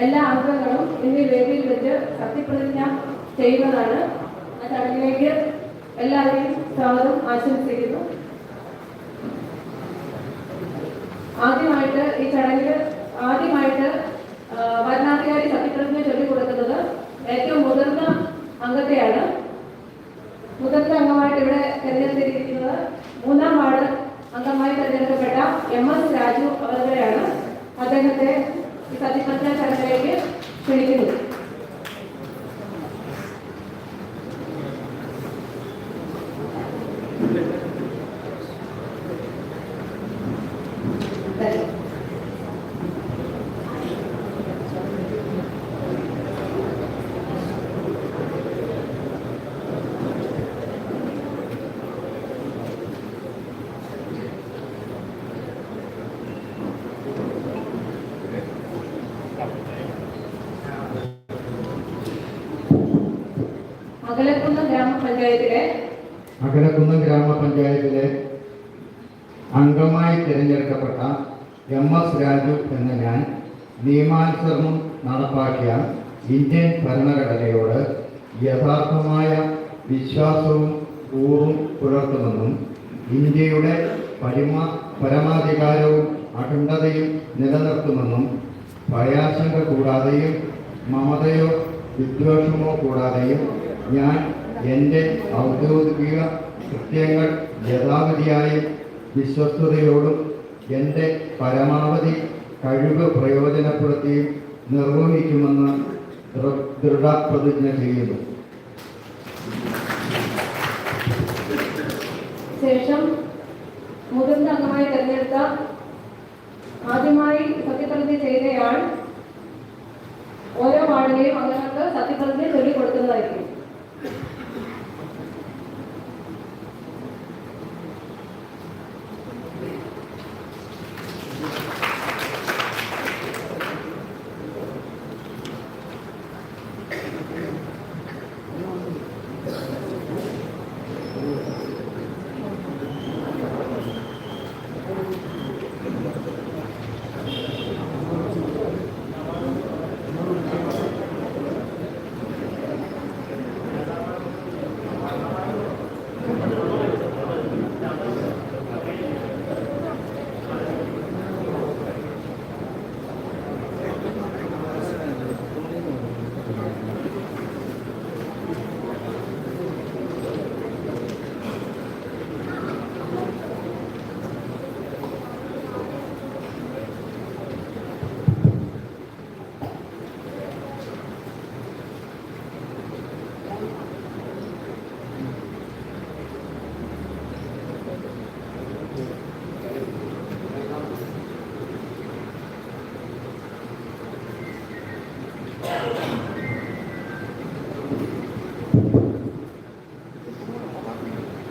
എല്ലാ അംഗങ്ങളും ഇന്ന് വേദിയിൽ വെച്ച് സത്യപ്രതിജ്ഞ ചെയ്യുന്നതാണ്. ആ ചടങ്ങിലേക്ക് എല്ലാവരെയും സ്വാഗതം ആശംസിക്കുന്നു. ഈ ചടങ്ങിൽ ആദ്യമായിട്ട് ഭരണാധികാരി സത്യപ്രതിജ്ഞ ചൊല്ലിക്കൊടുക്കുന്നത് ഏറ്റവും മുതിർന്ന അംഗത്തെയാണ്. മുതിർന്ന അംഗമായിട്ട് ഇവിടെ തെരഞ്ഞെടുത്തിരിക്കുന്നത് 3ാം വാർഡ് അംഗമായി തെരഞ്ഞെടുക്കപ്പെട്ട MS രാജു അവരുടെയാണ്. അദ്ദേഹത്തെ ഈ സത്യപ്രതിജ്ഞ ചടങ്ങിലേക്ക് ക്ഷണിക്കുന്നു. അകലക്കുന്നം ഗ്രാമപഞ്ചായത്തിലെ അംഗമായി തിരഞ്ഞെടുക്കപ്പെട്ട MS രാജു എന്ന ഞാൻ നിയമാനുസരണം നടപ്പാക്കിയ ഇന്ത്യൻ ഭരണഘടനയോട് യഥാർത്ഥമായ വിശ്വാസവും കൂറും പുലർത്തുമെന്നും ഇന്ത്യയുടെ പരമാധികാരവും അഖണ്ഡതയും നിലനിർത്തുമെന്നും ഭയാശങ്ക കൂടാതെയും മമതയോ വിദ്വേഷമോ കൂടാതെയും ഞാൻ എൻ്റെ ഔദ്യോഗിക കൃത്യങ്ങൾ യഥാവിധിയായും വിശ്വസ്തയോടും എൻ്റെ പരമാവധി കഴിവ് പ്രയോജനപ്പെടുത്തിയും നിർവഹിക്കുമെന്ന് ദൃഢപ്രതിജ്ഞ ചെയ്യുന്നു. ശേഷം മുതിർന്ന അംഗമായി തെരഞ്ഞെടുത്ത ആദ്യമായി സത്യപ്രതിജ്ഞ ചെയ്തയാൾ ഓരോ വാർഡിലെയും അംഗങ്ങൾക്ക് സത്യപ്രതിജ്ഞ ചൊല്ലിക്കൊടുക്കുന്നതായിരിക്കും.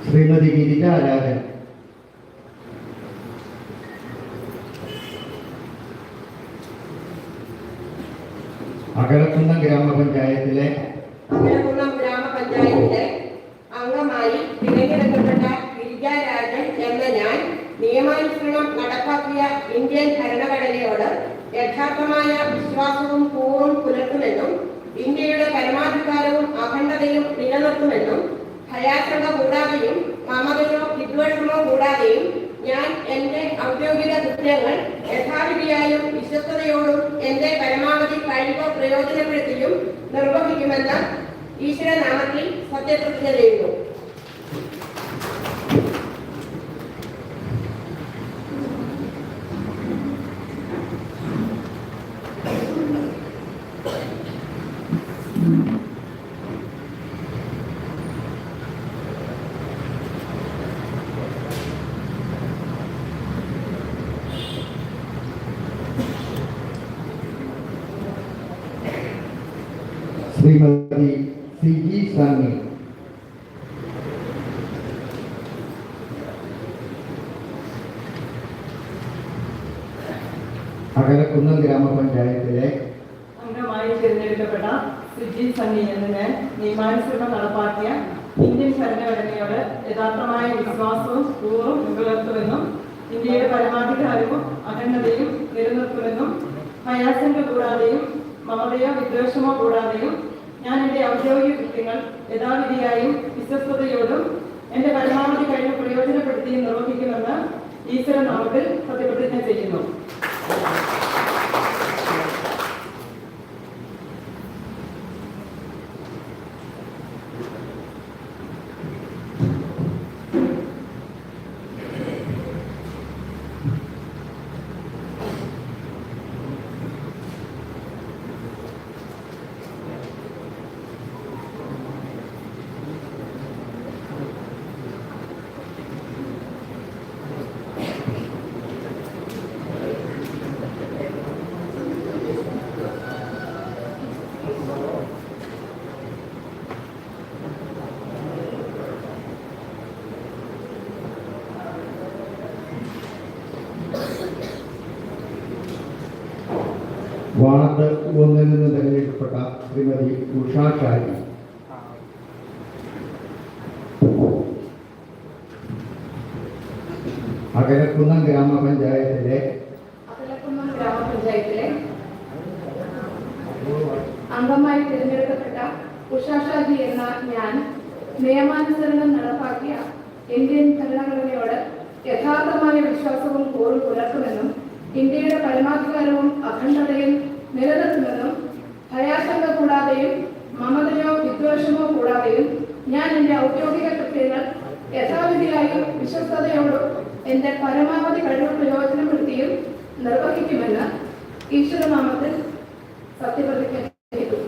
ശ്രീമതി ഗിരിജ രാജൻ. അകലക്കുന്നം ഗ്രാമപഞ്ചായത്തിലെ അംഗമായി തിരഞ്ഞെടുക്കപ്പെട്ട ഗിരിജ രാജൻ എന്ന ഞാൻ നിയമാനുസരണം നടപ്പാക്കിയ ഇന്ത്യൻ ഭരണഘടനയോട് യഥാർത്ഥമായ വിശ്വാസവും കൂറും പുലർത്തുമെന്നും ഇന്ത്യയുടെ പരമാധികാരവും അഖണ്ഡതയും നിലനിർത്തുമെന്നും ഭയാശങ്ക കൂടാതെയും മമതയോ വിദ്വേഷമോ കൂടാതെയും ഞാൻ എൻ്റെ ഔദ്യോഗിക കൃത്യങ്ങൾ യഥാവിധിയായും വിശ്വസ്തയോടും എൻ്റെ പരമാവധി കഴിവ് പ്രയോജനപ്പെടുത്തിയും നിർവഹിക്കുമെന്ന് ഈശ്വരനാമത്തിൽ സത്യപ്രതിജ്ഞ ചെയ്യുന്നു. ശ്രീമതി CG സണ്ണി. അകലക്കുന്നം ഗ്രാമപഞ്ചായത്തിലെ അംഗമായി തിരഞ്ഞെടുക്കപ്പെട്ട CG സണ്ണി എന്ന ഞാൻ നിയമാനുസരണം നടപ്പാക്കിയ ഇന്ത്യൻ ഭരണഘടനയോട് യഥാർത്ഥമായ വിശ്വാസവും കൂറും പുലർത്തുമെന്നും ഇന്ത്യയുടെ പരമാധികാരവും അഖണ്ഡതയും നിലനിർത്തുമെന്നും ഭയാശങ്ക കൂടാതെയും മമതയോ വിദ്വേഷമോ കൂടാതെയും ഞാൻ എൻ്റെ ഔദ്യോഗിക കൃത്യങ്ങൾ യഥാവിധിയായും വിശ്വസ്തയോടും എൻ്റെ പരമാവധി കഴിവ് പ്രയോജനപ്പെടുത്തിയും നിർവഹിക്കുമെന്ന് ഈശ്വര നാമത്തിൽ സത്യപ്രതിജ്ഞ ചെയ്യുന്നു. വാർഡ് 1 നിന്ന് തെരഞ്ഞെടുക്കപ്പെട്ട ശ്രീമതി ഉഷ ഷാജി. അകലക്കുന്നം ഗ്രാമപഞ്ചായത്തിലെ അംഗമായി തിരഞ്ഞെടുക്കപ്പെട്ട ഉഷ ഷാജി എന്ന ഞാൻ നിയമാനുസരണം നടപ്പാക്കിയ ഇന്ത്യൻ ഭരണഘടനയോട് യഥാർത്ഥമായ വിശ്വാസവും കൂറും പുലർത്തുമെന്നും ഇന്ത്യയുടെ പരമാധികാരവും അഖണ്ഡതയും നിലനിർത്തുമെന്നും ഭയാശങ്ക കൂടാതെയും മമതയോ വിദ്വേഷമോ കൂടാതെയും ഞാൻ എൻ്റെ ഔദ്യോഗിക കൃത്യങ്ങൾ യഥാവിധിയായും വിശ്വസ്തയോടും എൻ്റെ പരമാവധി കഴിവ് പ്രയോജനപ്പെടുത്തിയും നിർവഹിക്കുമെന്ന് ഈശ്വരനാമത്തിൽ സത്യപ്രതിജ്ഞ ചെയ്തു.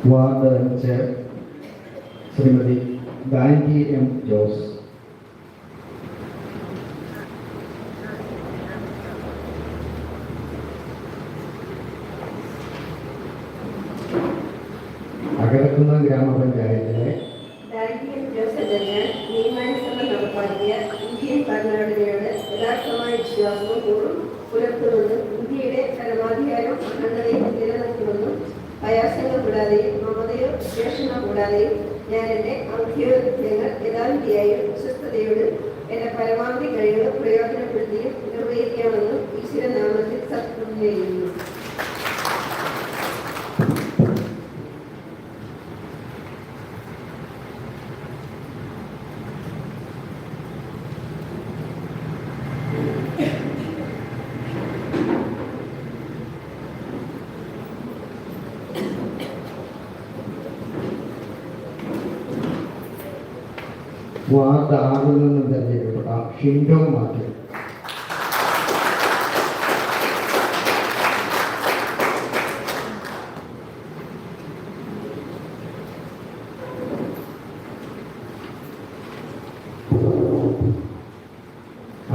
Ward 5 Shrimati Gandhi M Jose. അകലക്കുന്നം ഗ്രാമപഞ്ചായത്തിലെ നിയമാനുസരണം നടപ്പാക്കിയ ഇന്ത്യൻ ഭരണഘടനയോട് യഥാർത്ഥമായ വിശ്വാസവും കൂറും പുലർത്തുമെന്നും ഇന്ത്യയുടെ പരമാധികാരവും അഖണ്ഡതയും നിലനിർത്തുമെന്നും ഭയാശങ്ക കൂടാതെയും മമതയോ വിദ്വേഷമോ കൂടാതെയും ഞാൻ എൻ്റെ ഔദ്യോഗിക കൃത്യങ്ങൾ യഥാവിധിയായും വിശ്വസ്തയോടും എൻ്റെ പരമാവധി കഴിവ് പ്രയോജനപ്പെടുത്തിയും നിർവഹിക്കാമെന്നും ഈശ്വര നാമത്തിൽ സത്യപ്രതിജ്ഞ ചെയ്യുന്നു. വാർഡ് 6 നിന്ന് തെരഞ്ഞെടുക്കപ്പെട്ട ഷിൻഡോ മാത്യു.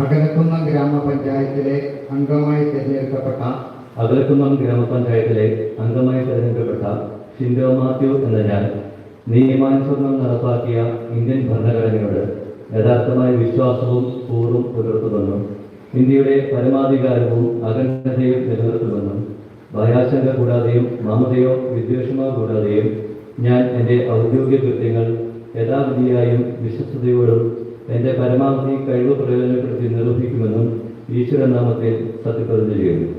അകലക്കുന്നം ഗ്രാമപഞ്ചായത്തിലെ അംഗമായി തിരഞ്ഞെടുക്കപ്പെട്ട ഷിൻഡോ മാത്യു എന്ന ഞാൻ നിയമാനുസരണം നടപ്പാക്കിയ ഇന്ത്യൻ ഭരണഘടനയോട് യഥാർത്ഥമായ വിശ്വാസവും കൂറും പുലർത്തുമെന്നും ഇന്ത്യയുടെ പരമാധികാരവും അഖണ്ഡതയും നിലനിർത്തുമെന്നും ഭയാശങ്ക കൂടാതെയും മമതയോ വിദ്വേഷമോ കൂടാതെയും ഞാൻ എൻ്റെ ഔദ്യോഗിക കൃത്യങ്ങൾ യഥാവിധിയായും വിശ്വസ്തയോടും എൻ്റെ പരമാവധി കഴിവ് പ്രയോജനപ്പെടുത്തി നിർവഹിക്കുമെന്നും ഈശ്വരനാമത്തിൽ സത്യപ്രതിജ്ഞ ചെയ്യുന്നു.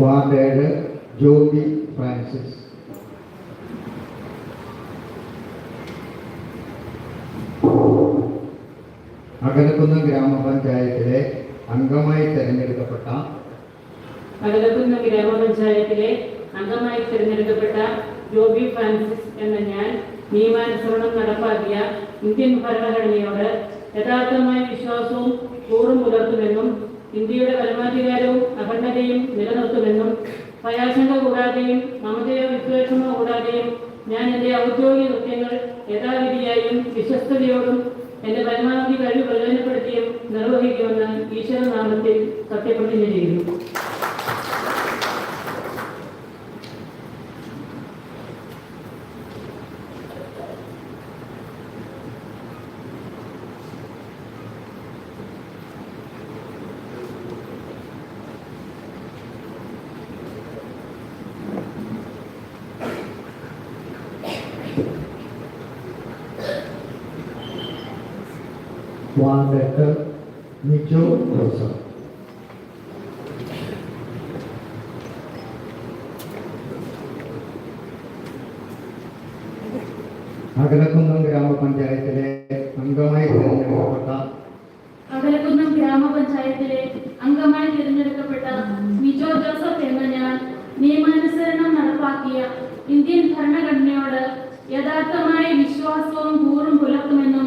Ward 7 Joby Francis. അകലക്കുന്നം ഗ്രാമപഞ്ചായത്തിലെ അംഗമായി തിരഞ്ഞെടുക്കപ്പെട്ട അകലക്കുന്നം ഗ്രാമപഞ്ചായത്തിലെ അംഗമായി തിരഞ്ഞെടുക്കപ്പെട്ട ജോബി ഫ്രാൻസിസ് എന്ന ഞാൻ നിയമാനുസരണം നടപ്പാക്കിയ ഇന്ത്യൻ ഭരണഘടനയോട് യഥാർത്ഥമായ വിശ്വാസവും കൂറും പുലർത്തുമെന്നും ഇന്ത്യയുടെ പരമാധികാരവും അഖണ്ഡതയും നിലനിർത്തുമെന്നും ഭയാശങ്ക കൂടാതെയും മമതയോ വിദ്വേഷമോ കൂടാതെയും ഞാൻ എൻ്റെ ഔദ്യോഗിക കൃത്യങ്ങൾ യഥാവിധിയായും വിശ്വസ്തയോടും എൻ്റെ പരമാവധി കഴിവ് പ്രയോജനപ്പെടുത്തിയും നിർവഹിക്കുമെന്ന് ഈശ്വരനാമത്തിൽ സത്യപ്രതിജ്ഞ ചെയ്യുന്നു. Ward 8 Nijo Joseph. അകലക്കുന്നം ഗ്രാമപഞ്ചായത്തിലെ അംഗമായി തിരഞ്ഞെടുക്കപ്പെട്ട അകലക്കുന്നം ഗ്രാമപഞ്ചായത്തിലെ അംഗമായി തിരഞ്ഞെടുക്കപ്പെട്ട നിജോ ജോസഫ് എന്ന ഞാൻ നിയമാനുസരണം നടപ്പാക്കിയ ഇന്ത്യൻ ഭരണഘടനയോട് യഥാർത്ഥമായ വിശ്വാസവും കൂറും പുലർത്തുമെന്നും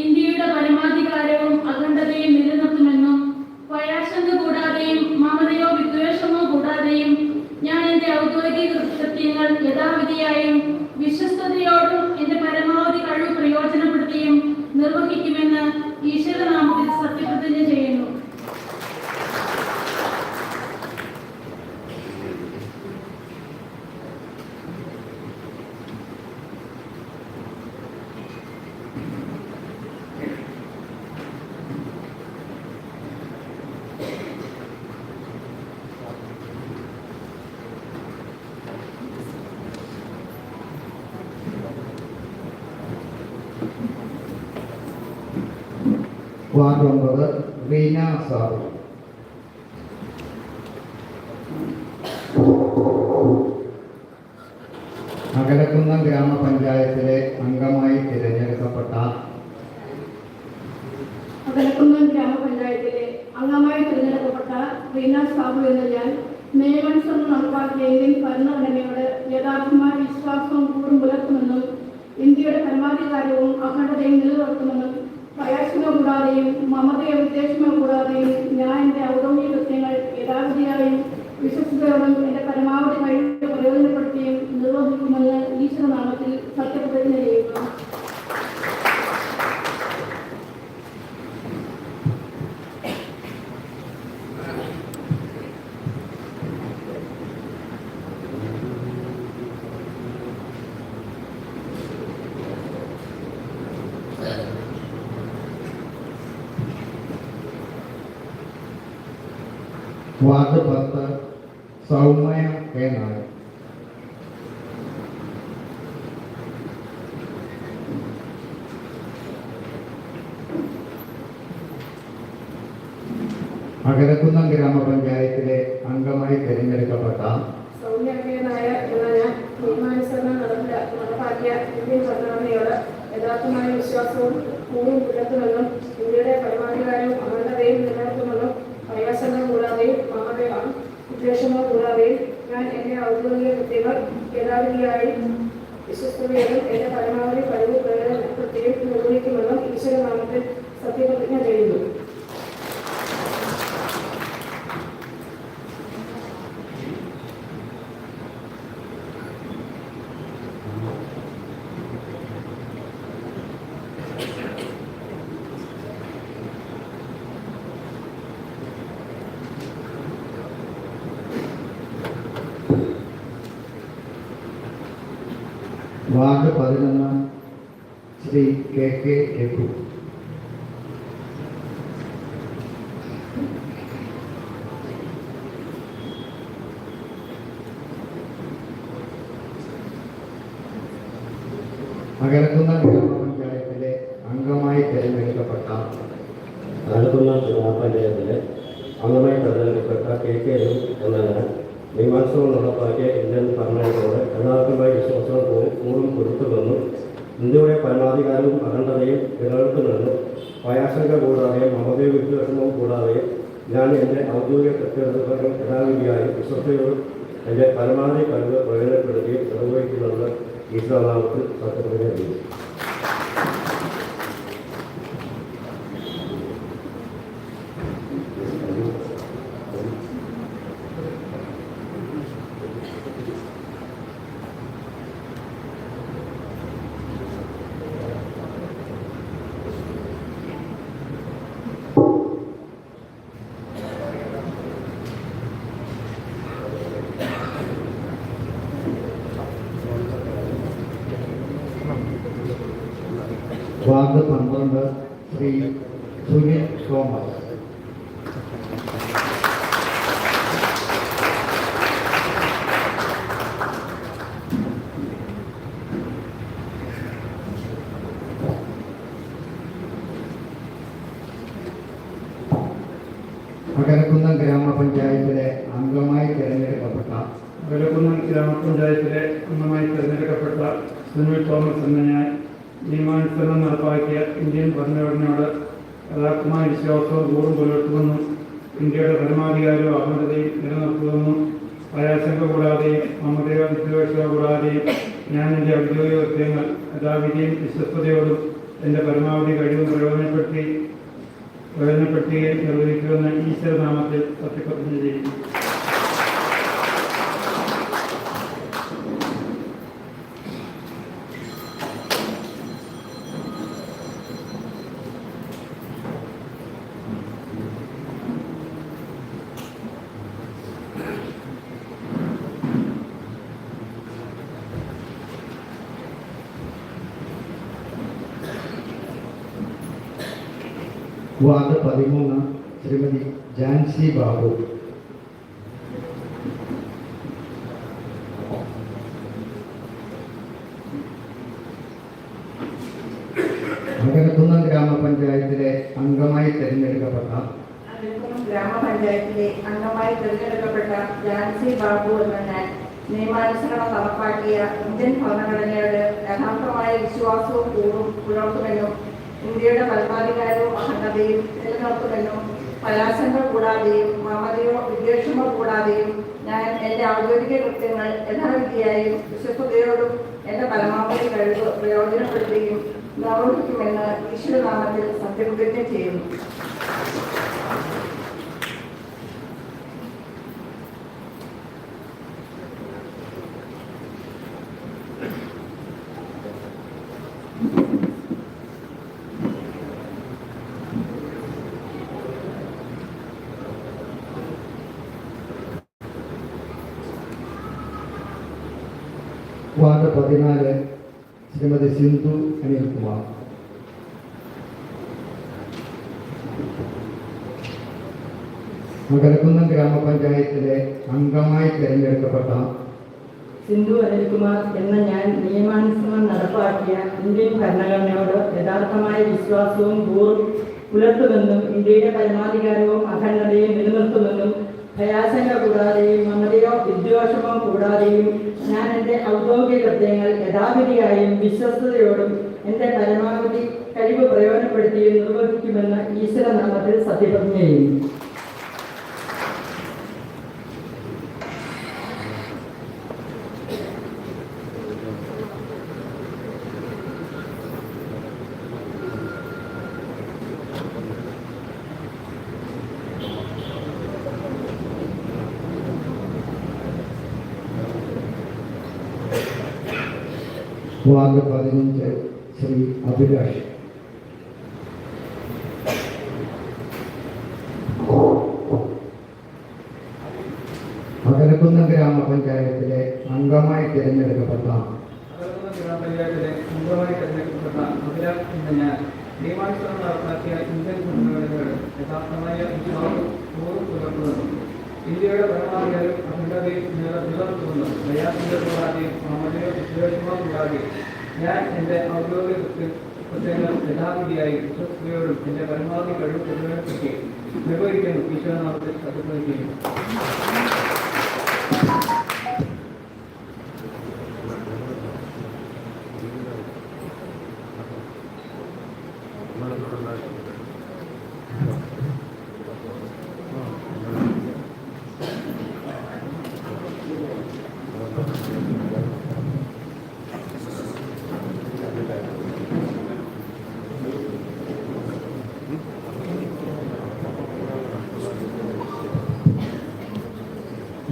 ഇന്ത്യയുടെ പരമാധികാരവും അഖണ്ഡതയും നിലനിർത്തുമെന്നും ഭയാശങ്ക കൂടാതെയും മമതയോ വിദ്വേഷമോ കൂടാതെയും ഞാൻ എൻ്റെ ഔദ്യോഗിക കൃത്യങ്ങൾ യഥാവിധിയായും വിശ്വസ്തയോടും എൻ്റെ പരമാവധി കഴിവ് പ്രയോജനപ്പെടുത്തിയും നിർവഹിക്കുമെന്ന് ഈശ്വരനാമത്തിൽ സത്യപ്രതിജ്ഞ ചെയ്യുന്നു. വാർഡ് 9 റീന സാബു. അകലക്കുന്നം ഗ്രാമപഞ്ചായത്തിലെ അംഗമായി തിരഞ്ഞെടുക്കപ്പെട്ട അകലക്കുന്നം ഗ്രാമപഞ്ചായത്തിലെ അംഗമായി തിരഞ്ഞെടുക്കപ്പെട്ട റീന സാബു എന്ന ഞാൻ നിയമാനുസരണം നടപ്പാക്കിയ ഇന്ത്യൻ ഭരണഘടനയോട് യഥാർത്ഥമായ വിശ്വാസവും കൂറും പുലർത്തുമെന്നും ഇന്ത്യയുടെ പരമാധികാരവും അഖണ്ഡതയും നിലനിർത്തുമെന്നും ഭയാശങ്ക കൂടാതെയും മമതയോ വിദ്വേഷമോ കൂടാതെയും ഞാൻ എൻ്റെ ഔദ്യോഗിക കൃത്യങ്ങൾ യഥാവിധിയായും വിശ്വസ്തയോടും എൻ്റെ പരമാവധി കഴിവ് പ്രയോജനപ്പെടുത്തിയും നിർവഹിക്കുമെന്ന് ഈശ്വരനാമത്തിൽ സത്യപ്രതിജ്ഞ ചെയ്യുന്നു. Ward 10 Soumya K Nair. അകലക്കുന്നം ഗ്രാമപഞ്ചായത്തിലെ അംഗമായി തിരഞ്ഞെടുക്കപ്പെട്ട സൗമ്യ കെ നായർ എന്ന ഞാൻ നിയമാനുസരണം നടപ്പാക്കിയ ഇന്ത്യൻ ഭരണഘടനയോട് യഥാർത്ഥമായ വിശ്വാസവും കൂറും പുലർത്തുമെന്നും ഇന്ത്യയുടെ പരമാധികാരവും അഖണ്ഡതയും നിലനിർത്തുമെന്നും ഭയാശങ്ക കൂടാതെയും മമതയോ വിദ്വേഷമോ കൂടാതെയും ഞാൻ എൻ്റെ ഔദ്യോഗിക കൃത്യങ്ങൾ യഥാവിധിയായി വിശ്വസ്തയോടും എൻ്റെ പരമാവധി കഴിവ് പ്രയോജനപ്പെടുത്തുകയും നിർവഹിക്കുമെന്നും ഈശ്വരനാമത്തിൽ സത്യപ്രതിജ്ഞ ചെയ്യുന്നു. Ward 11 Shri K K Raghu. Akalakunnam ഗ്രാമപഞ്ചായത്തിലെ അംഗമായി തിരഞ്ഞെടുക്കപ്പെട്ട അകലക്കുന്നം ഗ്രാമപഞ്ചായത്തിലെ അംഗമായി തിരഞ്ഞെടുക്കപ്പെട്ട കെ കെ രഘു എന്ന ഞാൻ നിയമാനുസരണം നടപ്പാക്കിയ ഇന്ത്യൻ ഭരണഘടനയോട് യഥാർത്ഥമായ വിശ്വാസവും കൂറും പുലർത്തുമെന്നും ഇന്ത്യയുടെ പരമാധികാരവും അഖണ്ഡതയും നിലനിർത്തുമെന്നും ഭയാശങ്ക കൂടാതെയും മമതയോ വിദ്വേഷമോ കൂടാതെയും ഞാൻ എൻ്റെ ഔദ്യോഗിക കൃത്യനിർവഹണം യഥാവിധിയായും വിശ്വസ്തയോടും എൻ്റെ പരമാവധി കഴിവ് പ്രയോജനപ്പെടുത്തി നിർവഹിക്കുമെന്ന് ഈശ്വരനാമത്തിൽ സത്യപ്രതിജ്ഞ ചെയ്തു. വാർഡ് 12 ശ്രീ സുനിൽ തോമസ്. അകലക്കുന്നം ഗ്രാമപഞ്ചായത്തിലെ അംഗമായി തിരഞ്ഞെടുക്കപ്പെട്ട സുനിൽ തോമസ് എന്ന ഞാൻ നിയമാനുസരണം നടപ്പാക്കിയ ഇന്ത്യൻ ഭരണഘടനയോട് യഥാർത്ഥമായ വിശ്വാസവും കൂറും പുലർത്തുമെന്നും ഇന്ത്യയുടെ പരമാധികാരവും അഖണ്ഡതയും നിലനിർത്തുമെന്നും ഭയാശങ്ക കൂടാതെയും മമതയോ വിദ്വേഷമോ കൂടാതെയും ഞാൻ എൻ്റെ ഔദ്യോഗിക കൃത്യങ്ങൾ യഥാവിധിയും വിശ്വസ്തയോടും എൻ്റെ പരമാവധി കഴിവും പ്രയോജനപ്പെടുത്തുകയും നിർവഹിക്കുമെന്ന് ഈശ്വരനാമത്തിൽ സത്യപ്രതിജ്ഞ ചെയ്യുന്നു. വാർഡ് 13 ശ്രീമതി ജാൻസി ബാബു. അകലക്കുന്നം ഗ്രാമപഞ്ചായത്തിലെ അംഗമായി തിരഞ്ഞെടുക്കപ്പെട്ട ജാൻസി ബാബു എന്ന ഞാൻ നിയമാനുസരണം നടപ്പാക്കിയ ഇന്ത്യൻ ഭരണഘടനയോട് യഥാർത്ഥമായ വിശ്വാസവും കൂറും പുലർത്തുമെന്നും ഇന്ത്യയുടെ പരമാധികാരവും അഖണ്ഡതയും നിലനിർത്തുമെന്നും ഭയാശങ്ക കൂടാതെയും മമതയോ വിദ്വേഷമോ കൂടാതെയും ഞാൻ എൻ്റെ ഔദ്യോഗിക കൃത്യങ്ങൾ യഥാവിധിയായും വിശ്വസ്തയോടും എൻ്റെ പരമാവധി കഴിവ് പ്രയോജനപ്പെടുത്തുകയും നിർവഹിക്കുമെന്ന് ഈശ്വരനാമത്തിൽ സത്യപ്രതിജ്ഞ ചെയ്യുന്നു. വാർഡ് 14 ശ്രീമതി സിന്ധു അനിൽകുമാർ. അകലക്കുന്നം ഗ്രാമപഞ്ചായത്തിലെ അംഗമായി തിരഞ്ഞെടുക്കപ്പെട്ട സിന്ധു അനിൽകുമാർ എന്ന ഞാൻ നിയമാനുസരണം നടപ്പാക്കിയ ഇന്ത്യൻ ഭരണഘടനയോട് യഥാർത്ഥമായ വിശ്വാസവും കൂറും പുലർത്തുമെന്നും ഇന്ത്യയുടെ പരമാധികാരവും അഖണ്ഡതയും നിലനിർത്തുമെന്നും ഭയാശങ്ക കൂടാതെയും മമതയോ വിദ്വേഷമോ കൂടാതെയും ഞാൻ എൻ്റെ ഔദ്യോഗിക കൃത്യങ്ങൾ യഥാവിധിയായും വിശ്വസ്തയോടും എൻ്റെ പരമാവധി കഴിവ് പ്രയോജനപ്പെടുത്തിയും നിർവഹിക്കുമെന്ന് ഈശ്വരനാമത്തിൽ സത്യപ്രതിജ്ഞ ചെയ്യുന്നു. വാർഡ് 15 ശ്രീ അഭിലാഷ്. അകലക്കുന്നം ഗ്രാമപഞ്ചായത്തിലെ അംഗമായി തിരഞ്ഞെടുക്കപ്പെട്ട ഞാൻ നിയമാനുസരണം നടപ്പാക്കിയ ഇന്ത്യൻ ഭരണഘടനയോട് യഥാർത്ഥമായ വിശ്വാസവും കൂറും പുലർത്തുമെന്നും ഇന്ത്യയുടെ പരമാധികാരവും അഖണ്ഡതയും നിലനിർത്തുമെന്നും ഭയാശങ്ക കൂടാതെയും മമതയോ വിദ്വേഷമോ കൂടാതെയും ഞാൻ എൻ്റെ ഔദ്യോഗിക കൃത്യങ്ങൾ യഥാവിധിയായി വിശ്വസ്തയോടും എൻ്റെ പരമാവധി കഴിവ് പ്രയോജനപ്പെടുത്തി നിർവഹിക്കുന്നു ഈശ്വരനാമത്തിൽ സത്യപ്രതിജ്ഞ ചെയ്യുന്നു.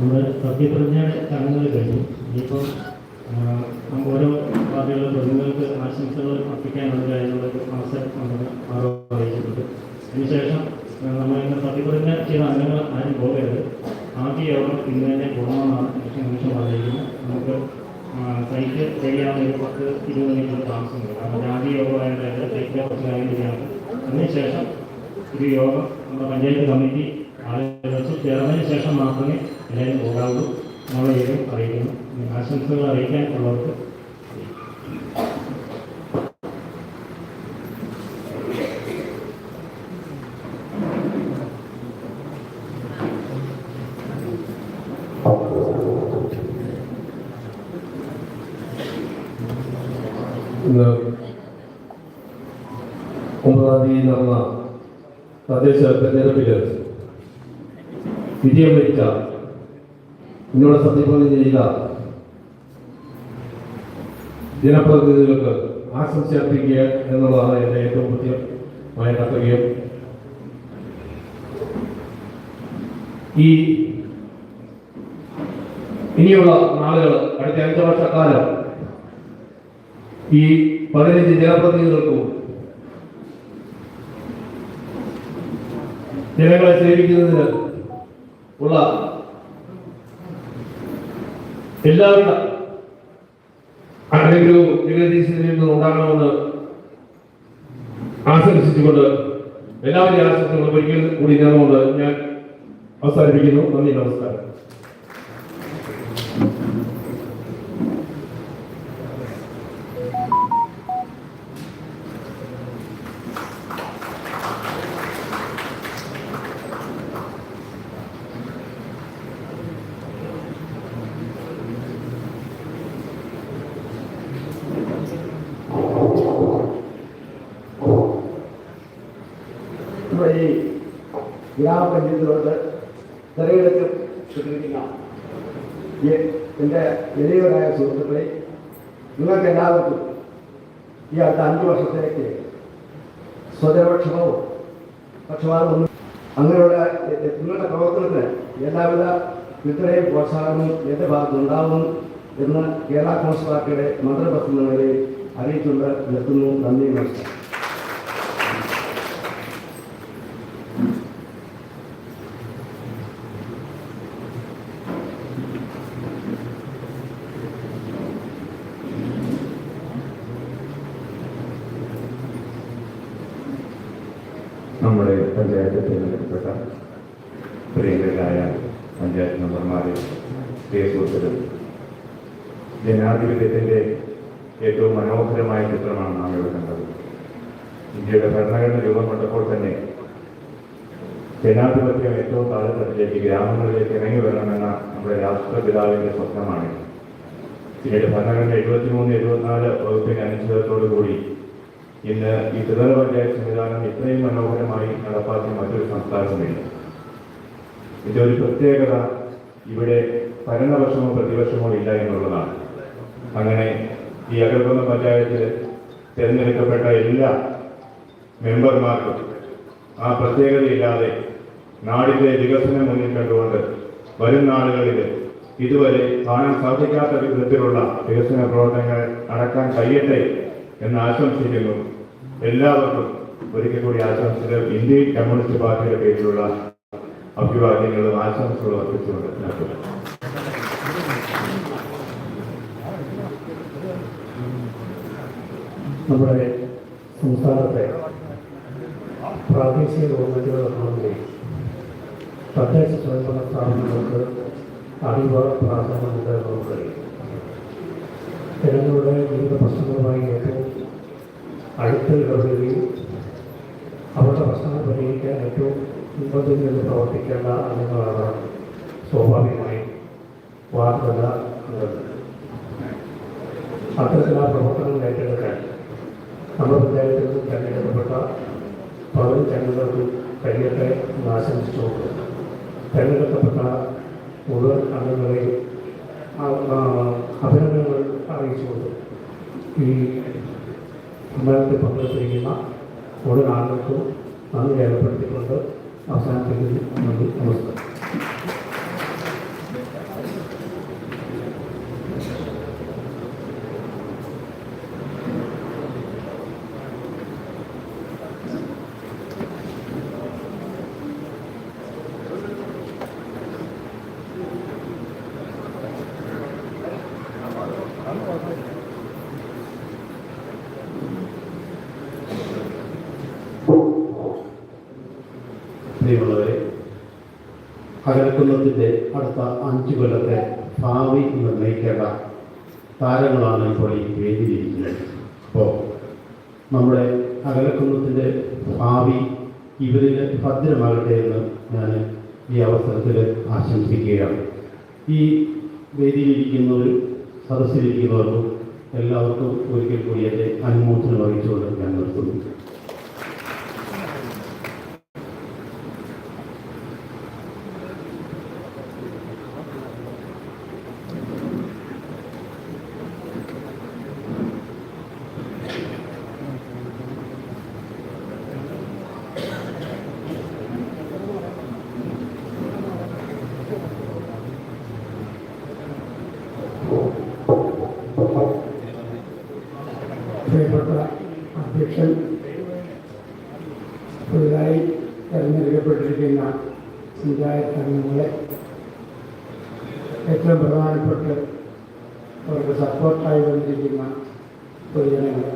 നമ്മൾ സത്യപ്രതിജ്ഞയുടെ ചടങ്ങുകൾ കഴിഞ്ഞു. ഇനിയിപ്പം ഓരോ പാർട്ടികളുടെ പ്രതിനിധികൾക്ക് ആശംസകൾ അർപ്പിക്കാനുള്ള എന്നുള്ളൊരു അവസരം നമ്മൾ അറിയിച്ചിട്ടുണ്ട്. അതിനുശേഷം നമ്മൾ ഇന്ന് സത്യപ്രതിജ്ഞ ചെയ്ത അംഗങ്ങൾ ആരും പോകരുത്. ആദ്യ യോഗം ഇന്ന് തന്നെ പോകണമെന്നാണ് നിമിഷം അറിയിക്കുന്നത്. നമുക്ക് സൈറ്റ് ചെയ്യാവുന്ന ഒരു 10-20 മിനിറ്റ് താമസമുണ്ട്. കാരണം ആദ്യ യോഗമായിട്ട് സൈറ്റ് കുറച്ച് കാര്യങ്ങളാണ്. അതിനുശേഷം ഒരു യോഗം നമ്മുടെ പഞ്ചായത്ത് കമ്മിറ്റി ആളുകൾ വെച്ച് ചേർന്നതിന് ശേഷം മാത്രമേ എല്ലാവരും പോകാവുള്ളൂ എന്നുള്ള കാര്യം അറിയിക്കുന്നു. ആശംസകൾ അറിയിക്കാൻ ഉള്ളവർക്ക് ഇന്ന് 9-ാം തീയതി നടന്ന തദ്ദേശ തെരഞ്ഞെടുപ്പിൽ വിജയം വരിച്ച ഇന്നോടെ സത്യപ്രതിജ്ഞ ചെയ്ത ജനപ്രതിനിധികൾക്ക് ആശംസ അർപ്പിക്കുക എന്നുള്ളതാണ് എൻ്റെ ഏറ്റവും കൃത്യമായ കർത്തവ്യം. ഇനിയുള്ള നാളുകൾ, അടുത്ത 5 വർഷക്കാലം ഈ 15 ജനപ്രതിനിധികൾക്കും ജനങ്ങളെ സേവിക്കുന്നതിന് ഉള്ള എല്ലാവരുടെ അനുഗ്രഹവും ജഗദീശനിൽ നിന്ന് ഉണ്ടാകണമെന്ന് ആശംസിച്ചുകൊണ്ട് എല്ലാവരുടെയും ആശംസകളും ഒരിക്കൽ കൂടി നേർന്നുകൊണ്ട് ഞാൻ അവസാനിപ്പിക്കുന്നു. നന്ദി, നമസ്കാരം. ഈ ഗ്രാമപഞ്ചായത്തിലോട്ട് തെരഞ്ഞെടുപ്പ് സ്വീകരിക്കുന്ന എൻ്റെ വലിയവരായ സുഹൃത്തുക്കളെ, നിങ്ങൾക്ക് എല്ലാവർക്കും ഈ അടുത്ത 5 വർഷത്തേക്ക് സ്വജനപക്ഷമോ പക്ഷപാതമൊന്നും അങ്ങനെയുള്ള നിങ്ങളുടെ പ്രവർത്തനത്തിന് എല്ലാവിധ പിന്തുണയും പ്രോത്സാഹനവും എൻ്റെ ഭാഗത്തുനിന്നുണ്ടാവും എന്ന് കേരള കോൺഗ്രസ് പാർട്ടിയുടെ മന്ത്രിപ്രസംഗങ്ങളെ അറിയിച്ചുകൊണ്ട് നിർത്തുന്നു. നന്ദി, നമസ്കാരം. നമ്മുടെ പഞ്ചായത്ത് തിരഞ്ഞെടുക്കപ്പെട്ട പ്രിയങ്കരായ പഞ്ചായത്ത് മെമ്പർമാരെ, പ്രിയ സുഹൃത്തുക്കൾ, ജനാധിപത്യത്തിൻ്റെ ഏറ്റവും മനോഹരമായ ചിത്രമാണ് നാം ഇവിടെ കണ്ടത്. ഇന്ത്യയുടെ ഭരണഘടന രൂപം കൊണ്ടപ്പോൾ തന്നെ ജനാധിപത്യം ഏറ്റവും താഴെത്തട്ടിലേക്ക്, ഗ്രാമങ്ങളിലേക്ക് ഇറങ്ങി വരണമെന്ന നമ്മുടെ രാഷ്ട്രപിതാവിൻ്റെ സ്വപ്നമാണ്. പിന്നീട് ഭരണഘടന 73-74 വകുപ്പിന്റെ അനുച്ഛേദത്തോടു കൂടി ഇന്ന് ഈ ത്രിതല പഞ്ചായത്ത് സംവിധാനം ഇത്രയും മനോഹരമായി നടപ്പാക്കിയ മറ്റൊരു സംസ്ഥാനവുമില്ല. ഇതിൻ്റെ ഒരു പ്രത്യേകത ഇവിടെ ഭരണപക്ഷമോ പ്രതിപക്ഷമോ ഇല്ല എന്നുള്ളതാണ്. അങ്ങനെ ഈ അകൽകുന്നം പഞ്ചായത്തിൽ തിരഞ്ഞെടുക്കപ്പെട്ട എല്ലാ മെമ്പർമാർക്കും ആ പ്രത്യേകതയില്ലാതെ നാടിൻ്റെ വികസനം മുന്നിൽ കണ്ടുകൊണ്ട് വരും നാളുകളിൽ ഇതുവരെ കാണാൻ സാധിക്കാത്ത വിധത്തിലുള്ള വികസന പ്രവർത്തനങ്ങൾ നടക്കാൻ കഴിയട്ടെ എന്ന് ആശംസിക്കുന്നു. എല്ലാവർക്കും ഒരിക്കൽ കൂടി ആശംസകൾ ഇന്ത്യൻ കമ്മ്യൂണിസ്റ്റ് പാർട്ടിയുടെ പേരിലുള്ള അഭിവാദ്യങ്ങളും ആശംസകളും അർപ്പിച്ചുകൊണ്ട് നടത്തുന്നു. നമ്മുടെ സംസ്ഥാനത്തെ പ്രാദേശിക ഗവൺമെൻറ്റുകളെ തദ്ദേശ സ്വയംഭരണ സ്ഥാപനങ്ങൾക്ക് അതീവ പ്രാധാന്യമുണ്ട് നമുക്കറിയാം. ജനങ്ങളുടെ വിവിധ പ്രശ്നങ്ങളുമായി ഏറ്റവും അടുത്ത് ഇടപെടുകയും അവരുടെ പ്രശ്നങ്ങൾ പരിഹരിക്കാൻ ഏറ്റവും മുൻപന്തിയിൽ നിന്ന് പ്രവർത്തിക്കേണ്ട അംഗങ്ങളാണ് സ്വാഭാവികമായും വാർഡ് തല അംഗങ്ങൾ. അത്തരത്തിലുള്ള പ്രവർത്തനങ്ങൾ ഏറ്റെടുക്കാൻ നമ്മുടെ പഞ്ചായത്തിൽ നിന്ന് തിരഞ്ഞെടുക്കപ്പെട്ട 15 അംഗങ്ങൾക്ക് കഴിയട്ടെ എന്ന് ആശംസിച്ചുകൊണ്ട് തിരഞ്ഞെടുക്കപ്പെട്ട മുഴുവൻ അംഗങ്ങളെയും അഭിനന്ദനങ്ങൾ അറിയിച്ചുകൊണ്ട് ഈ സമ്മേളനത്തിൽ പങ്കെടുത്തിരിക്കുന്ന മുഴുവൻ ആളുകൾക്കും നന്ദി രേഖപ്പെടുത്തിക്കൊണ്ട് അവസാനിപ്പിക്കുന്നു. നന്ദി, നമസ്കാരം. പ്രിയമുള്ളവരെ, അകലക്കുന്നതിൻ്റെ അടുത്ത 5 കൊല്ലത്തെ ഭാവി നിർണ്ണയിക്കേണ്ട താരങ്ങളാണ് ഇപ്പോൾ ഈ വേദിയിലിരിക്കുന്നത്. അപ്പോൾ നമ്മുടെ അകലക്കുന്നതിൻ്റെ ഭാവി ഇവരിൽ ഭദ്രമാകട്ടെ എന്ന് ഞാൻ ഈ അവസരത്തിൽ ആശംസിക്കുകയാണ്. ഈ വേദിയിലിരിക്കുന്നവരും സദസ്സിലിരിക്കുന്നവർക്കും എല്ലാവർക്കും ഒരിക്കൽ കൂടി എൻ്റെ അനുമോദനം വഹിച്ചുകൊണ്ട് ഞാൻ നിർത്തുന്നു. പ്രിയപ്പെട്ട അധ്യക്ഷൻ, പുതുതായി തെരഞ്ഞെടുക്കപ്പെട്ടിരിക്കുന്ന പഞ്ചായത്ത് അംഗങ്ങളെ, ഏറ്റവും പ്രധാനപ്പെട്ട അവർക്ക് സപ്പോർട്ടായി വന്നിരിക്കുന്ന പൊതുജനങ്ങൾ,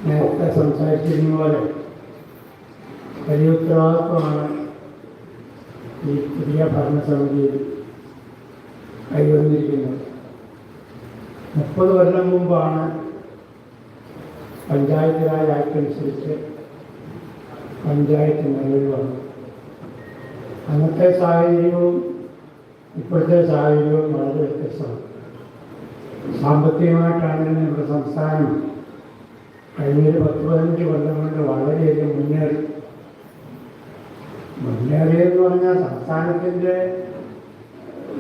നേരത്തെ സംസാരിച്ചിരുന്ന പോലെ വലിയ ഉത്തരവാദിത്വമാണ് ഈ പുതിയ ഭരണസമിതിയിൽ കൈവന്നിരിക്കുന്നത്. 30 കൊല്ലം മുമ്പാണ് പഞ്ചായത്ത് രാജ് ആക്ട് അനുസരിച്ച് പഞ്ചായത്ത് നിലവിൽ വന്നത്. അന്നത്തെ സാഹചര്യവും ഇപ്പോഴത്തെ സാഹചര്യവും വളരെ വ്യത്യസ്തമാണ്. സാമ്പത്തികമായിട്ടാണെങ്കിൽ നമ്മുടെ സംസ്ഥാനം കഴിഞ്ഞ 10-15 കൊല്ലം കൊണ്ട് വളരെയധികം മുന്നേറിയെന്ന് പറഞ്ഞാൽ സംസ്ഥാനത്തിൻ്റെ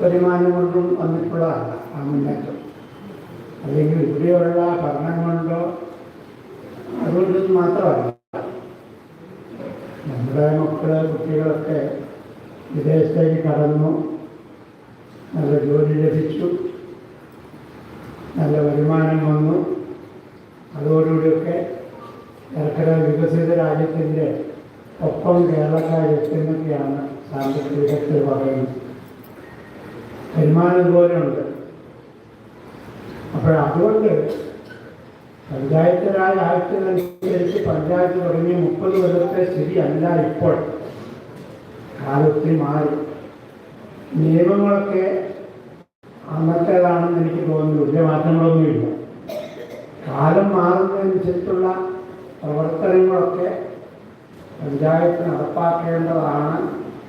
വരുമാനം കൊണ്ടും വന്നിട്ടുള്ളതല്ല ആ മുന്നേറ്റം. അല്ലെങ്കിൽ ഇവിടെയുള്ള ഭരണം കൊണ്ടോ അതുകൊണ്ടൊന്നും മാത്രമല്ല. നമ്മുടെ കുട്ടികളൊക്കെ വിദേശത്തേക്ക് കടന്നു, നല്ല ജോലി ലഭിച്ചു, നല്ല വരുമാനം വന്നു. അതോടുകൂടിയൊക്കെ ഏറെക്കുറെ വികസിത രാജ്യത്തിൻ്റെ ഒപ്പം കേരളക്കാരെത്തുന്നൊക്കെയാണ് സാമ്പത്തിക വിദഗ്ധർ പറയുന്നത്. വരുമാനം പോലെയുണ്ട്. അപ്പോൾ അതുകൊണ്ട് പഞ്ചായത്ത് രാജ് ആക്ടിനനുസരിച്ച് പഞ്ചായത്ത് തുടങ്ങിയ 30 കൊല്ലത്തെ സ്ഥിതി അല്ല ഇപ്പോൾ. കാലൊത്തിരി മാറി. നിയമങ്ങളൊക്കെ അന്നത്തേതാണെന്ന് എനിക്ക് തോന്നുന്നു. വലിയ മാറ്റങ്ങളൊന്നുമില്ല. കാലം മാറുന്നതനുസരിച്ചുള്ള പ്രവർത്തനങ്ങളൊക്കെ പഞ്ചായത്ത് നടപ്പാക്കേണ്ടതാണ്.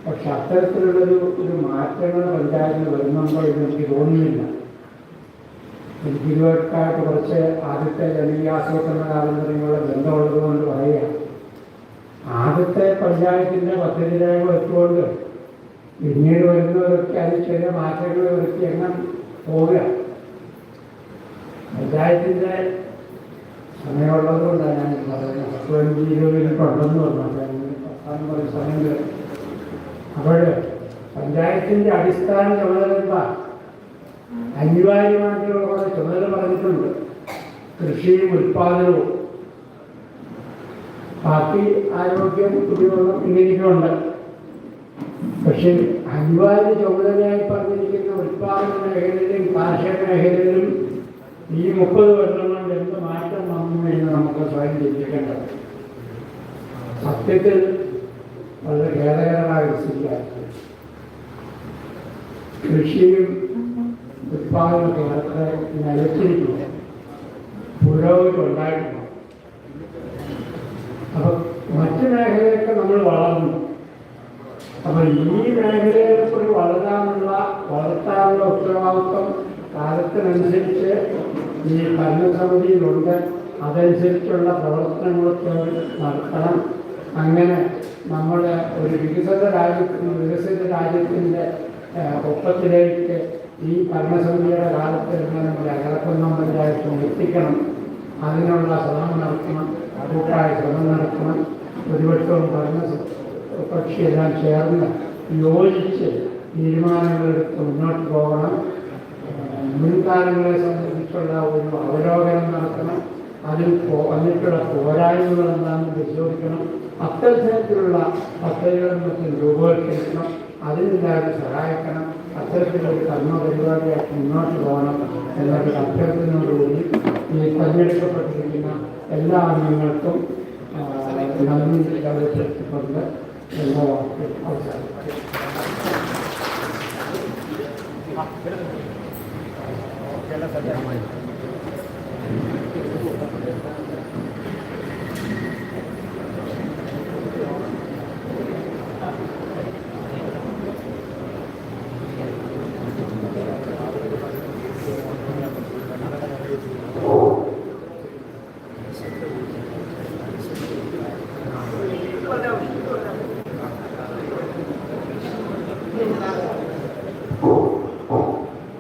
പക്ഷെ അത്തരത്തിലുള്ളൊരു മാറ്റങ്ങൾ പഞ്ചായത്തിന് വരുന്നുണ്ടോ എന്ന് എനിക്ക് തോന്നുന്നില്ല. എനിക്ക് ഇതുവരെയായിട്ട് കുറച്ച് ആദ്യത്തെ ജനകീയാസൂത്രണ കാലഘട്ടങ്ങളുടെ ബന്ധമുള്ളത് കൊണ്ട് പറയുക, ആദ്യത്തെ പഞ്ചായത്തിൻ്റെ പദ്ധതി രേഖ വെച്ചുകൊണ്ട് പിന്നീട് വരുന്നവരൊക്കെ അതിൽ ചെറിയ മാറ്റങ്ങൾ വരുത്തി എങ്ങനെ പോവുക. പഞ്ചായത്തിൻ്റെ സമയമുള്ളത് കൊണ്ടാണ് ഞാൻ പറയുന്നത്. 15-20 മിനിറ്റ് ഉണ്ടെന്ന് പറഞ്ഞാൽ സമയം. അപ്പോൾ പഞ്ചായത്തിൻ്റെ അടിസ്ഥാന ചുമതല എന്താ? അനിവാര്യമായിട്ടുള്ള കുറേ ചുമതല പറഞ്ഞിട്ടുണ്ട്. കൃഷിയും ഉൽപ്പാദനവും, ബാക്കി ആരോഗ്യം, കുടിവെള്ളം, ഇങ്ങനെയൊക്കെയുണ്ട്. പക്ഷെ അനിവാര്യ ചുമതലയായി പറഞ്ഞിരിക്കുന്ന ഉൽപ്പാദന മേഖലയിലും കാർഷിക മേഖലയിലും ഈ 30 കൊല്ലം കൊണ്ട് എന്ത് മാറ്റം വന്നു എന്ന് നമുക്ക് സ്വയം ചിന്തിക്കേണ്ടത്. സത്യത്തിൽ വളരെ ഖേദകരമായ സ്ഥിതിയായി. കൃഷിയും ഉൽപ്പാദനമൊക്കെ വളരെ നിലച്ചിരിക്കുന്നു. പുരോഗതി ഉണ്ടായിട്ടുണ്ട്. അപ്പം മറ്റു മേഖലയൊക്കെ നമ്മൾ വളർന്നു. അപ്പം ഈ മേഖലയെ കൂടി വളർത്താനുള്ള ഉത്തരവാദിത്വം കാലത്തിനനുസരിച്ച് ഈ ഭരണസമിതിയിലുണ്ട്. അതനുസരിച്ചുള്ള പ്രവർത്തനങ്ങളൊക്കെ നടത്തണം. അങ്ങനെ നമ്മുടെ ഒരു വികസിത രാജ്യത്തിൻ്റെ ഒപ്പത്തിലേക്ക് ഈ ഭരണസമിതിയുടെ കാലത്ത് തന്നെ നമ്മുടെ അകലക്കുന്നം പഞ്ചായത്ത് എത്തിക്കണം. അതിനുള്ള ശ്രമം നടത്തണം, കൂട്ടായ ശ്രമം നടത്തണം. പ്രതിപക്ഷവും ഭരണകക്ഷിയെല്ലാം ചേർന്ന് യോജിച്ച് തീരുമാനങ്ങളെടുത്ത് മുന്നോട്ട് പോകണം. മുൻകാലങ്ങളെ സംബന്ധിച്ചുള്ള ഒരു അവലോകനം നടത്തണം. അതിൽ വന്നിട്ടുള്ള പോരായ്മകൾ എന്താണെന്ന് പരിശോധിക്കണം. അത്തരത്തിലുള്ള പദ്ധതികളും മറ്റും രൂപവൽക്കരിക്കണം. അതിനെല്ലാവരും സഹായിക്കണം. അത്തരത്തിലൊരു കർമ്മപരിപാടിയായിട്ട് മുന്നോട്ട് പോകണം എന്നൊരു അഭ്യർത്ഥനയോടുകൂടി ഈ തിരഞ്ഞെടുക്കപ്പെട്ടിരിക്കുന്ന എല്ലാ അംഗങ്ങൾക്കും നന്ദി രേഖപ്പെടുത്തിക്കൊണ്ട് എന്ന വാക്ക് അവസാനിപ്പിക്കും.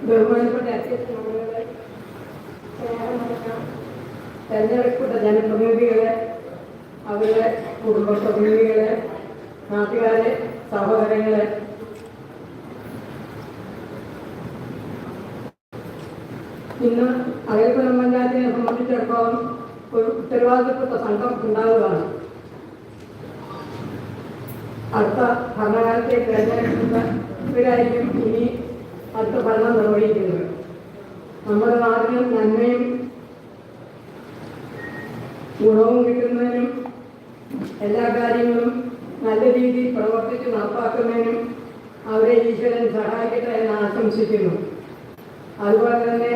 ബഹുമാനപ്പെട്ട അധ്യക്ഷന്മാരെ, തെരഞ്ഞെടുക്കപ്പെട്ട ജനപ്രതിനിധികളെ, അവരുടെ കുടുംബ പ്രതിനിധികളെ, നാട്ടുകാരെ, സഹോദരങ്ങളെ, ഇന്ന് അയൽക്കുളം പഞ്ചായത്തിനെ സംബന്ധിച്ചിടത്തോളം ഒരു ഉത്തരവാദിത്തപ്പെട്ട സംഘം ഉണ്ടാവുകയാണ്. അടുത്ത ഭരണകാലത്തെ തിരഞ്ഞെടുക്കുന്നവരായിരിക്കും ഇനി അടുത്ത ഭരണം നിർവഹിക്കുന്നത്. നമ്മുടെ നാടിന് നന്മയും ഗുണവും കിട്ടുന്നതിനും എല്ലാ കാര്യങ്ങളും നല്ല രീതിയിൽ പ്രവർത്തിച്ച് നടപ്പാക്കുന്നതിനും അവരെ ഈശ്വരൻ സഹായിക്കട്ടെ എന്ന് ആശംസിക്കുന്നു. അതുപോലെ തന്നെ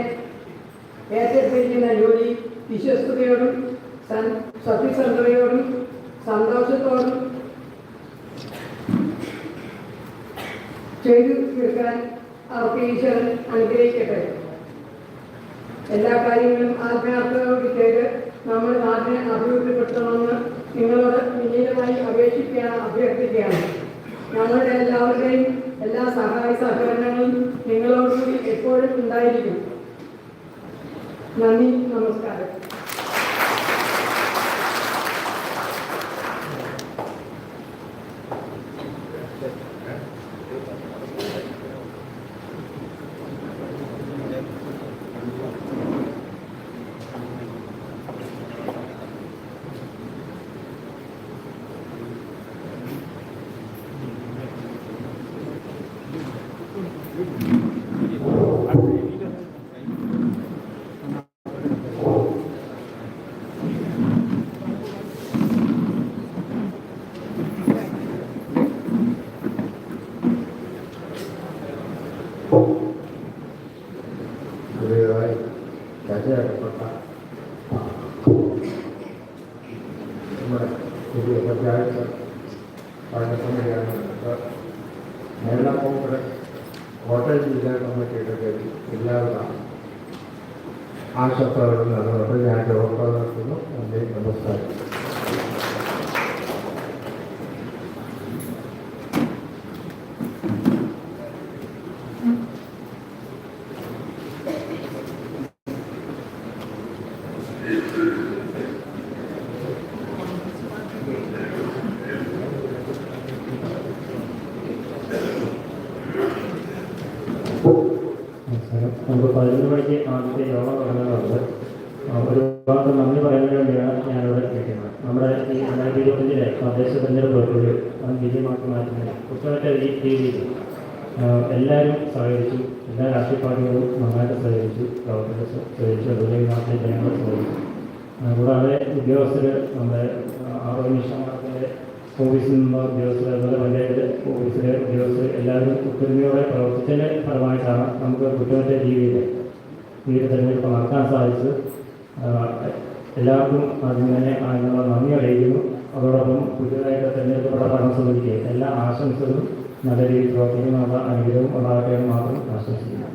ഏറ്റെടുത്തിരിക്കുന്ന ജോലി വിശ്വസ്തയോടും സത്യസന്ധതയോടും സന്തോഷത്തോടും ചെയ്തു തീർക്കാൻ അവർക്ക് ഈശ്വരൻ അനുഗ്രഹിക്കട്ടെ. എല്ലാ കാര്യങ്ങളും ആത്മാർത്ഥതയോട് ചെയ്ത് നമ്മുടെ നാട്ടിനെ അഭിവൃദ്ധിപ്പെടുത്തണമെന്ന് നിങ്ങളോട് വിനീതമായി അഭ്യർത്ഥിക്കുകയാണ്. ഞങ്ങളുടെ എല്ലാവരുടെയും എല്ലാ സഹായ സഹകരണങ്ങളും നിങ്ങളോടുകൂടി എപ്പോഴും ഉണ്ടായിരിക്കും. നന്ദി, നമസ്കാരം. പുതിയതായി ചർച്ചയാക്കപ്പെട്ട നമ്മുടെ പുതിയ പഞ്ചായത്ത് ഭരണസമിതിയാണ് കേരള കോൺഗ്രസ് കോട്ടയം ജില്ലാ കമ്മിറ്റിയുടെ പേരിൽ എല്ലാവിധ ആശംസകളും നേർന്നുകൊണ്ട് ഞാൻ യോഗം നടത്തുന്നു. നന്ദി, നമസ്കാരം. നമുക്ക് 11 മണിക്ക് ആദ്യത്തെ യോഗം തുടങ്ങുന്നുണ്ട്. ഒരുപാട് നന്ദി പറയുന്നതിന് വേണ്ടിയാണ് ഞാനിവിടെ ഇരിക്കുന്നത്. നമ്മുടെ ഈ 2025 തദ്ദേശ തെരഞ്ഞെടുപ്പ് ഒരു വിജയമാക്കി മാറ്റുന്നത് കുറ്റമറ്റ രീതിയിൽ എല്ലാവരും സഹകരിച്ചു. എല്ലാ രാഷ്ട്രീയ പാർട്ടികളും നന്നായിട്ട് സഹകരിച്ചു, പ്രവർത്തകർ സഹകരിച്ചു, അതുപോലെ ഈ നാട്ടിലെ ജനങ്ങൾ സഹകരിച്ചു. കൂടാതെ ഉദ്യോഗസ്ഥർ, നമ്മുടെ ആരോഗ്യമിഷന്മാരുടെ ഓഫീസിൽ നിന്നുള്ള ഉദ്യോഗസ്ഥർ, അതുപോലെ പഞ്ചായത്ത് ഓഫീസിലെ ഉദ്യോഗസ്ഥർ എല്ലാവരും ഒത്തൊരുമയോടെ പ്രവർത്തിച്ചതിൻ്റെ ഫലമായിട്ടാണ് നമുക്ക് കുറ്റമറ്റ രീതിയിൽ ഈ തെരഞ്ഞെടുപ്പ് നടത്താൻ സാധിച്ചത്. എല്ലാവർക്കും ആദ്യം തന്നെ അതിനുള്ള നന്ദി അറിയിക്കുന്നു. അതോടൊപ്പം പുതിയതായിട്ട് തെരഞ്ഞെടുക്കപ്പെട്ട ഭരണസമിതിക്ക് എല്ലാ ആശംസകളും നല്ല രീതിയിൽ പ്രവർത്തിക്കുന്നുള്ള അനുഗ്രഹവും ഉണ്ടാകട്ടെ എന്ന് മാത്രം ആശംസിക്കുന്നു.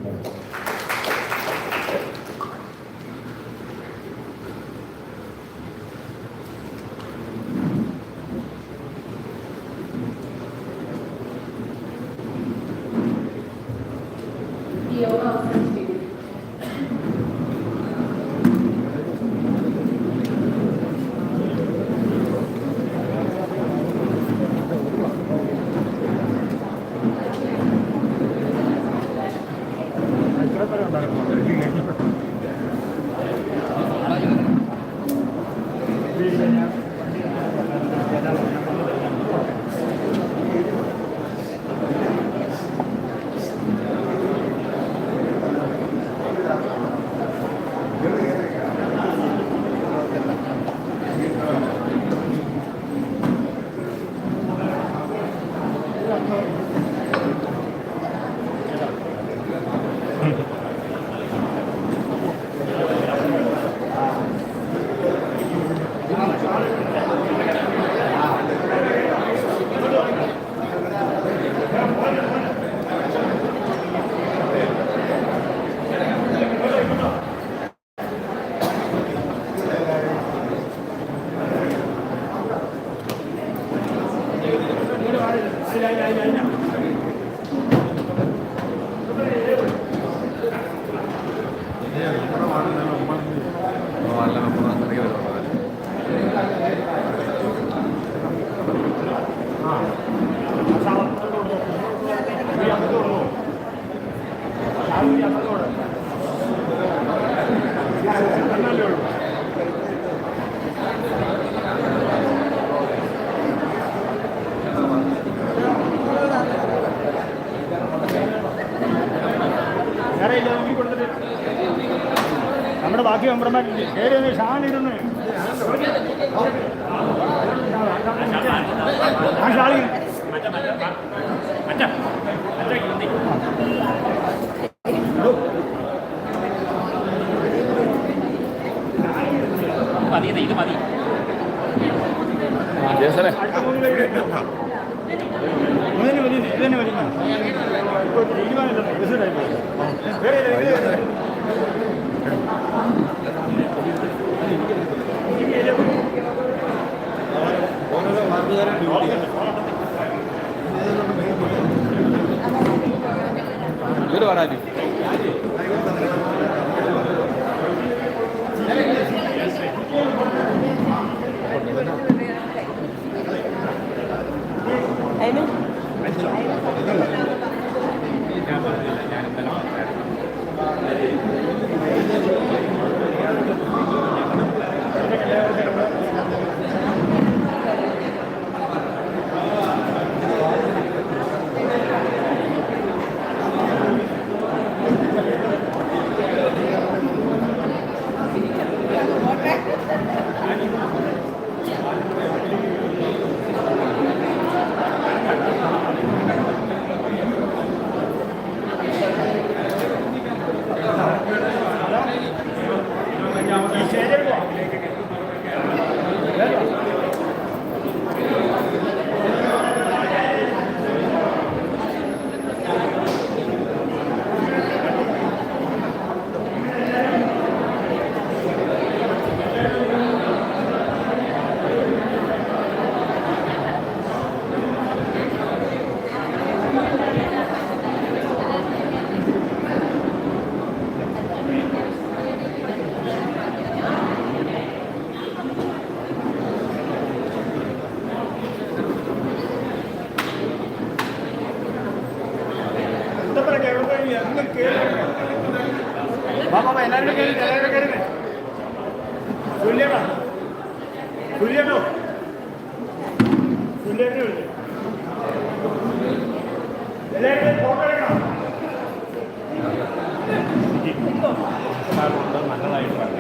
യോഗം അവസാനിപ്പിക്കുന്നു. നമ്മുടെ ബാക്കി മെമ്പർമാരില്ലേ കയറി ഷാണിരുന്ന് ആ ഷാളി ഇത് മതി ഇതന്നെ മതി ഇപ്പോൾ തീരുമാനമില്ല ഇവര് പറയാൻ എല്ലാവരും കയറി തുല്യട്ടോ തുല്യട്ടോ തുല്യട്ടോ എല്ലാവരും ഫോട്ടോ എടുക്കണം നല്ലതായിട്ട്